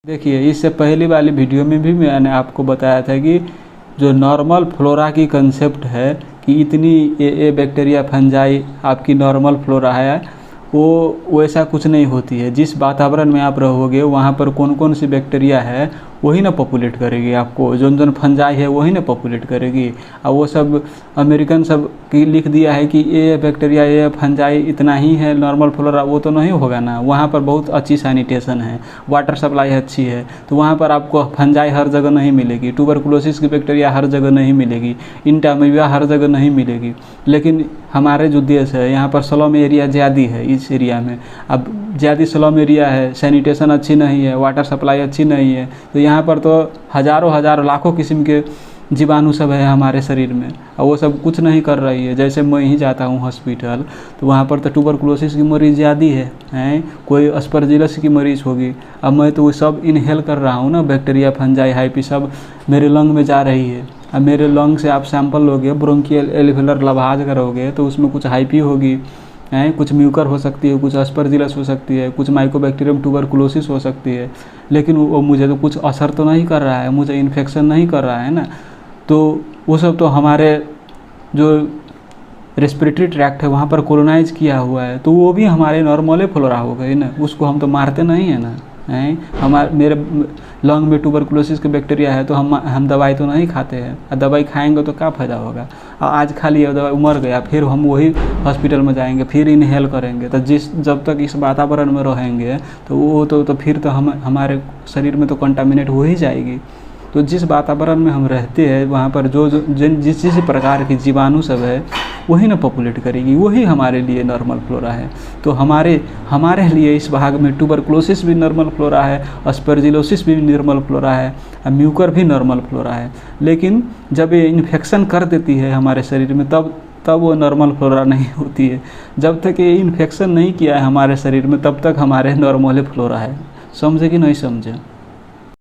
देखिए, इससे पहली वाली वीडियो में भी मैंने आपको बताया था कि जो नॉर्मल फ्लोरा की कंसेप्ट है कि इतनी ए बैक्टीरिया फंजाई आपकी नॉर्मल फ्लोरा है, वो वैसा कुछ नहीं होती है। जिस वातावरण में आप रहोगे वहाँ पर कौन कौन सी बैक्टीरिया है वही ना पॉपुलेट करेगी आपको, जोन फंजाई है वही ना पॉपुलेट करेगी। और वो सब अमेरिकन सब की लिख दिया है कि ये बैक्टीरिया ये फंजाई इतना ही है नॉर्मल फ्लोरा, वो तो नहीं होगा ना। वहाँ पर बहुत अच्छी सैनिटेशन है, वाटर सप्लाई अच्छी है, तो वहाँ पर आपको फंजाई हर जगह नहीं मिलेगी, ट्यूबरकुलोसिस की बैक्टीरिया हर जगह नहीं मिलेगी, इंटामीबिया हर जगह नहीं मिलेगी। लेकिन हमारे जो देश है यहाँ पर स्लम एरिया ज़्यादा है, इस एरिया में अब ज़्यादा स्लम एरिया है, सैनिटेशन अच्छी नहीं है, वाटर सप्लाई अच्छी नहीं है, तो यहाँ पर तो हज़ारों लाखों किस्म के जीवाणु सब है हमारे शरीर में, और वो सब कुछ नहीं कर रही है। जैसे मैं ही जाता हूँ हॉस्पिटल, तो वहाँ पर तो ट्यूबरकुलोसिस की मरीज़ ज़्यादा है, कोई अस्परजिलस की मरीज़ होगी। अब मैं तो वो सब इनहेल कर रहा हूँ ना, बैक्टीरिया फंजाई हाइपी सब मेरे लंग में जा रही है। अब मेरे लंग से आप सैंपल लोगे, ब्रोंकियल एल्वियोलर लवाज करोगे, तो उसमें कुछ हाइपी होगी, कुछ म्यूकर हो सकती है, कुछ अस्परजिलस हो सकती है, कुछ माइकोबैक्टीरियम ट्यूबरकुलोसिस हो सकती है। लेकिन वो मुझे तो कुछ असर तो नहीं कर रहा है, मुझे इन्फेक्शन नहीं कर रहा है ना। तो वो सब तो हमारे जो रेस्पिरेटरी ट्रैक्ट है वहाँ पर कोलोनाइज किया हुआ है, तो वो भी हमारे नॉर्मल फ्लोरा हो गई ना, उसको हम तो मारते नहीं है ना। मेरे लंग में ट्यूबरकुलोसिस की बैक्टीरिया है, तो हम दवाई तो नहीं खाते हैं, और दवाई खाएंगे तो क्या फ़ायदा होगा। आज खा लिया दवाई, मर गया, फिर हम वही हॉस्पिटल में जाएंगे, फिर इनहेल करेंगे। तो जब तक इस वातावरण में रहेंगे तो वो तो फिर तो हमारे शरीर में तो कंटामिनेट हो ही जाएगी। तो जिस वातावरण में हम रहते हैं वहाँ पर जिस प्रकार की जीवाणु सब है वही ना पॉपुलेट करेगी, वही हमारे लिए नॉर्मल फ्लोरा है। तो हमारे लिए इस भाग में ट्यूबरकुलोसिस भी नॉर्मल फ्लोरा है, अस्परजिलोसिस भी नॉर्मल फ्लोरा है, और म्यूकर भी नॉर्मल फ्लोरा है। लेकिन जब ये इन्फेक्शन कर देती है हमारे शरीर में तब वो नॉर्मल फ्लोरा नहीं होती है। जब तक ये इन्फेक्शन नहीं किया है हमारे शरीर में तब तक हमारे नॉर्मल फ्लोरा है। समझे कि नहीं समझे?